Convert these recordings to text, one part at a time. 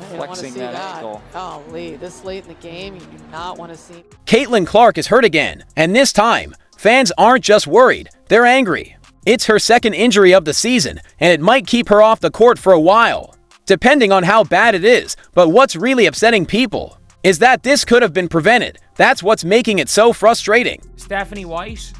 Flexing that ankle. Golly, this late in the game, you do not want to see. Caitlin Clark is hurt again, and this time, fans aren't just worried, they're angry. It's her second injury of the season, and it might keep her off the court for a while, depending on how bad it is. But what's really upsetting people is that this could have been prevented. That's what's making it so frustrating. Stephanie White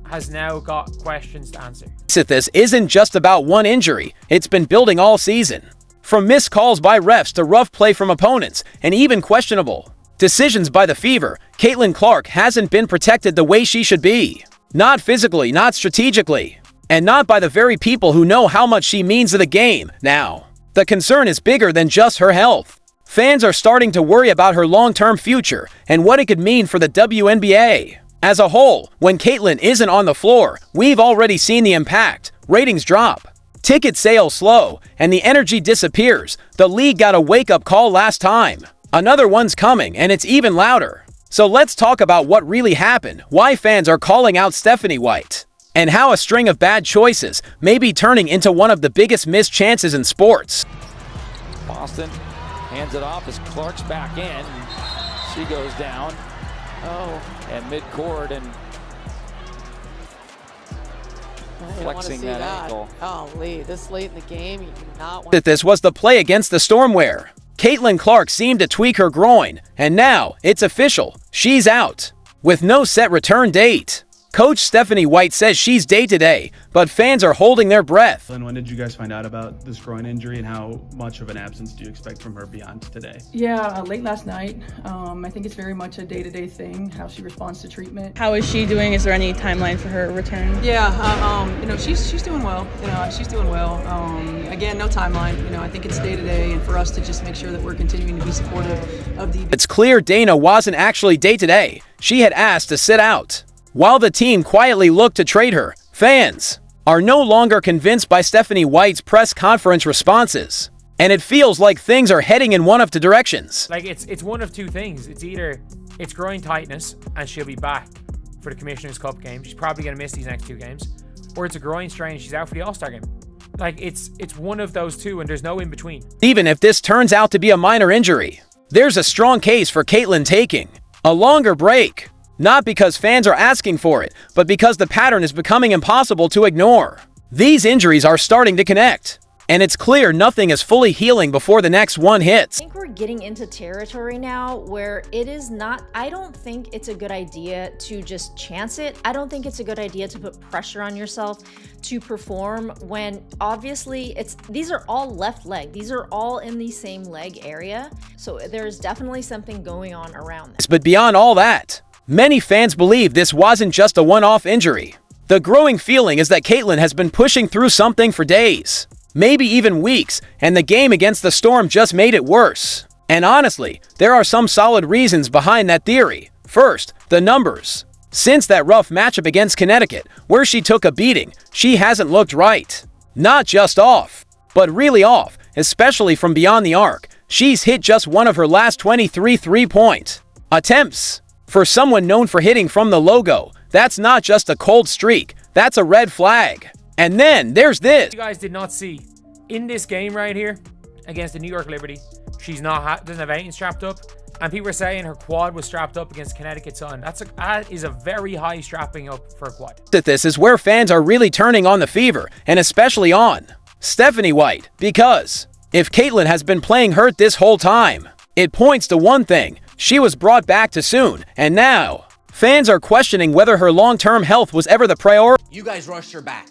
has now got questions to answer. This isn't just about one injury, it's been building all season. From missed calls by refs to rough play from opponents, and even questionable decisions by the Fever, Caitlin Clark hasn't been protected the way she should be. Not physically, not strategically, and not by the very people who know how much she means to the game. Now, the concern is bigger than just her health. Fans are starting to worry about her long-term future and what it could mean for the WNBA as a whole. When Caitlin isn't on the floor, we've already seen the impact. Ratings drop, ticket sales slow, and the energy disappears. The league got a wake-up call last time. Another one's coming, and it's even louder. So let's talk about what really happened, why fans are calling out Stephanie White, and how a string of bad choices may be turning into one of the biggest missed chances in sports. Boston hands it off as Clark's back in. She goes down. And midcourt and flexing that ankle. Golly, this late in the game, you do not want. This was the play against the Storm where Caitlin Clark seemed to tweak her groin, and now it's official. She's out with no set return date. Coach Stephanie White says she's day-to-day, but fans are holding their breath. And when did you guys find out about this groin injury, and how much of an absence do you expect from her beyond today? Yeah, late last night. I think it's very much a day-to-day thing, how she responds to treatment. How is she doing? Is there any timeline for her return? Yeah, she's doing well. She's doing well. Again, no timeline. I think it's day-to-day, and for us to just make sure that we're continuing to be supportive of the. It's clear Dana wasn't actually day-to-day. She had asked to sit out, while the team quietly looked to trade her. Fans are no longer convinced by Stephanie White's press conference responses, and it feels like things are heading in one of two directions. Like it's one of two things. It's either it's groin tightness and she'll be back for the Commissioner's Cup game. She's probably going to miss these next two games, or it's a groin strain and she's out for the All-Star game. Like it's one of those two, and there's no in between. Even if this turns out to be a minor injury, there's a strong case for Caitlin taking a longer break. Not because fans are asking for it, but because the pattern is becoming impossible to ignore. These injuries are starting to connect, and it's clear nothing is fully healing before the next one hits. I think we're getting into territory now where it is not, I don't think it's a good idea to just chance it. I don't think it's a good idea to put pressure on yourself to perform when obviously these are all left leg. These are all in the same leg area. So there's definitely something going on around this. But beyond all that, many fans believe this wasn't just a one-off injury. The growing feeling is that Caitlin has been pushing through something for days, maybe even weeks, and the game against the Storm just made it worse. And honestly, there are some solid reasons behind that theory. First, the numbers. Since that rough matchup against Connecticut, where she took a beating, she hasn't looked right. Not just off, but really off, especially from beyond the arc. She's hit just one of her last 23 three-point attempts. For someone known for hitting from the logo, that's not just a cold streak, that's a red flag. And then there's this. You guys did not see in this game right here against the New York Liberty, she's doesn't have anything strapped up, and people are saying her quad was strapped up against Connecticut Sun. That is a very high strapping up for a quad. This is where fans are really turning on the Fever, and especially on Stephanie White, because if Caitlin has been playing hurt this whole time, it points to one thing: she was brought back too soon, and now fans are questioning whether her long-term health was ever the priority. You guys rushed her back,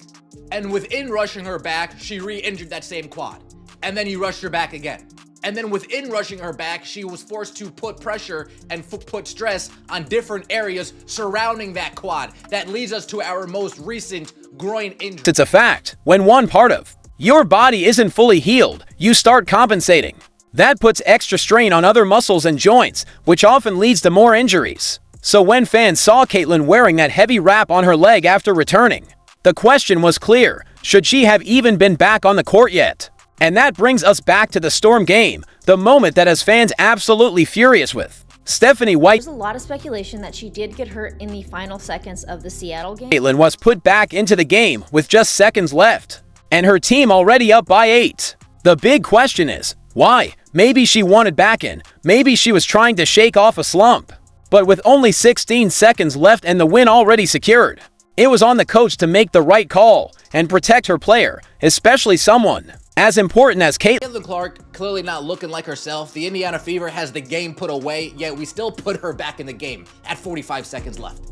and within rushing her back, she re-injured that same quad, and then you rushed her back again. And then within rushing her back, she was forced to put pressure and put stress on different areas surrounding that quad. That leads us to our most recent groin injury. It's a fact. When one part of your body isn't fully healed, you start compensating. That puts extra strain on other muscles and joints, which often leads to more injuries. So when fans saw Caitlin wearing that heavy wrap on her leg after returning, the question was clear: should she have even been back on the court yet? And that brings us back to the Storm game, the moment that has fans absolutely furious with. Stephanie White. There's a lot of speculation that she did get hurt in the final seconds of the Seattle game. Caitlin was put back into the game with just seconds left, and her team already up by 8. The big question is, Why? Maybe she wanted back in. Maybe she was trying to shake off a slump. But with only 16 seconds left and the win already secured, it was on the coach to make the right call and protect her player, especially someone as important as Caitlin Clark clearly not looking like herself. The Indiana Fever has the game put away, yet we still put her back in the game at 45 seconds left.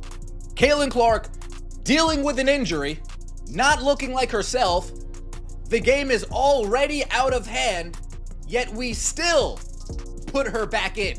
Caitlin Clark dealing with an injury, not looking like herself. The game is already out of hand, yet we still put her back in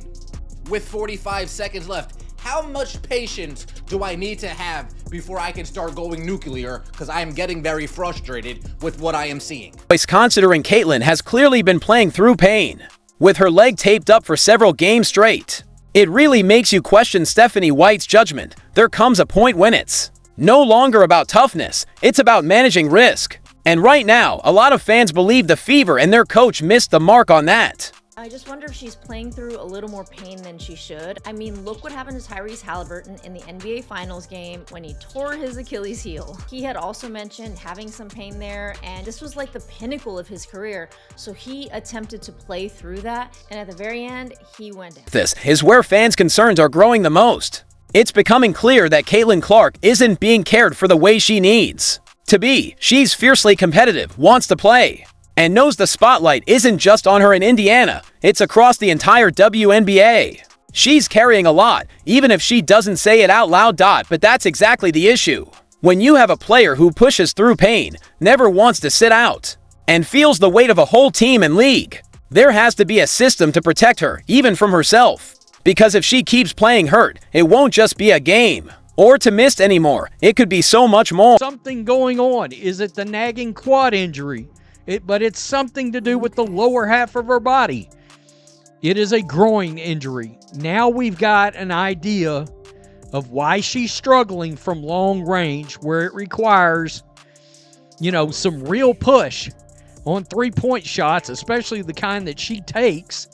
with 45 seconds left. How much patience do I need to have before I can start going nuclear? Because I am getting very frustrated with what I am seeing. Considering Caitlin has clearly been playing through pain, with her leg taped up for several games straight. It really makes you question Stephanie White's judgment. There comes a point when it's no longer about toughness, it's about managing risk. And right now, a lot of fans believe the Fever and their coach missed the mark on that. I just wonder if she's playing through a little more pain than she should. I mean, look what happened to Tyrese Halliburton in the NBA Finals game when he tore his Achilles heel. He had also mentioned having some pain there, and this was like the pinnacle of his career. So he attempted to play through that, and at the very end, he went down. This is where fans' concerns are growing the most. It's becoming clear that Caitlin Clark isn't being cared for the way she needs to be. She's fiercely competitive, wants to play, and knows the spotlight isn't just on her in Indiana, it's across the entire WNBA. She's carrying a lot, even if she doesn't say it out loud. But that's exactly the issue. When you have a player who pushes through pain, never wants to sit out, and feels the weight of a whole team and league, there has to be a system to protect her, even from herself. Because if she keeps playing hurt, it won't just be a game or to miss anymore. It could be so much more. Something going on. Is it the nagging quad injury? But it's something to do with the lower half of her body. It is a groin injury. Now we've got an idea of why she's struggling from long range, where it requires, some real push on three-point shots, especially the kind that she takes.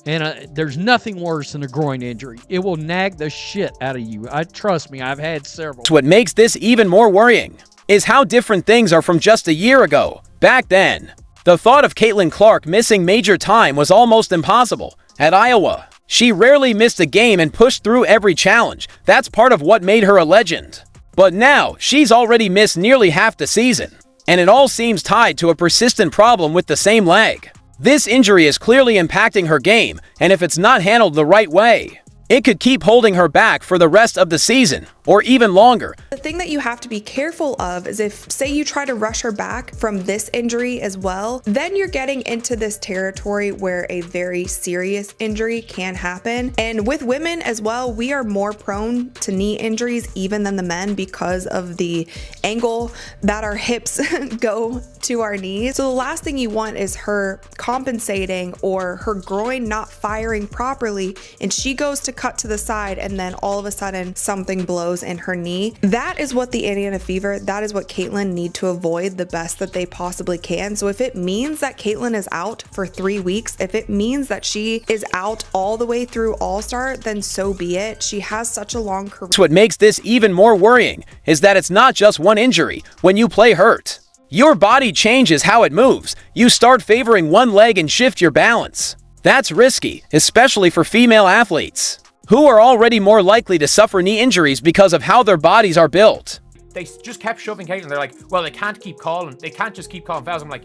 And there's nothing worse than a groin injury. It will nag the shit out of you. Trust me, I've had several. What makes this even more worrying is how different things are from just a year ago. Back then, the thought of Caitlin Clark missing major time was almost impossible. At Iowa, she rarely missed a game and pushed through every challenge. That's part of what made her a legend. But now, she's already missed nearly half the season, and it all seems tied to a persistent problem with the same leg. This injury is clearly impacting her game, and if it's not handled the right way, it could keep holding her back for the rest of the season, or even longer. The thing that you have to be careful of is if, say, you try to rush her back from this injury as well, then you're getting into this territory where a very serious injury can happen. And with women as well, we are more prone to knee injuries even than the men because of the angle that our hips go to our knees. So the last thing you want is her compensating or her groin not firing properly, and she goes to cut to the side and then all of a sudden something blows in her knee. That is what the Indiana Fever, that is what Caitlin need to avoid the best that they possibly can. So if it means that Caitlin is out for 3 weeks, if it means that she is out all the way through All-Star, then so be it. She has such a long career. What makes this even more worrying is that it's not just one injury. When you play hurt, your body changes how it moves. You start favoring one leg and shift your balance. That's risky, especially for female athletes, who are already more likely to suffer knee injuries because of how their bodies are built. They just kept shoving Caitlin. They're like, well, they can't just keep calling fouls. I'm like,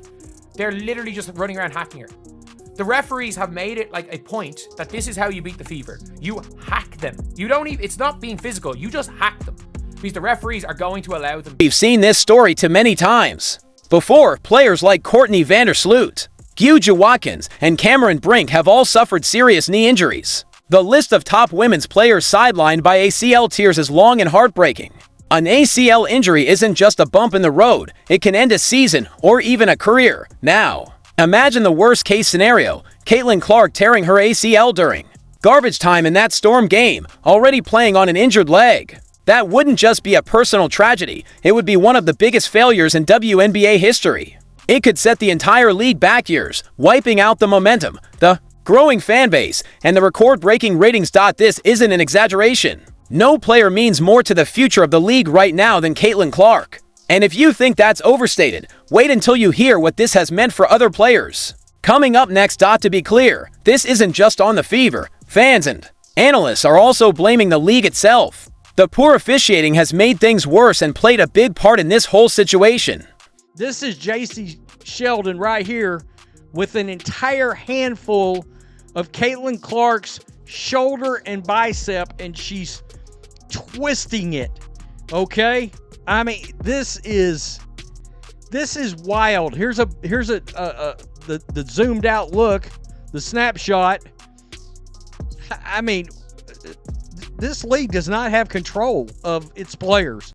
they're literally just running around hacking her. The referees have made it like a point that this is how you beat the Fever. You hack them. It's not being physical. You just hack them. Because the referees are going to allow them. We've seen this story too many times before. Players like Courtney Vandersloot, Gugja Watkins, and Cameron Brink have all suffered serious knee injuries. The list of top women's players sidelined by ACL tears is long and heartbreaking. An ACL injury isn't just a bump in the road. It can end a season or even a career. Now, imagine the worst case scenario. Caitlin Clark tearing her ACL during garbage time in that Storm game, already playing on an injured leg. That wouldn't just be a personal tragedy. It would be one of the biggest failures in WNBA history. It could set the entire league back years, wiping out the momentum, the growing fan base, and the record-breaking ratings. This isn't an exaggeration. No player means more to the future of the league right now than Caitlin Clark. And if you think that's overstated, wait until you hear what this has meant for other players. Coming up next, to be clear, this isn't just on the Fever. Fans and analysts are also blaming the league itself. The poor officiating has made things worse and played a big part in this whole situation. This is JC Sheldon right here with an entire handful of Caitlin Clark's shoulder and bicep, and she's twisting it. Okay? I mean, this is wild. Here's the zoomed out look, the snapshot. I mean, this league does not have control of its players.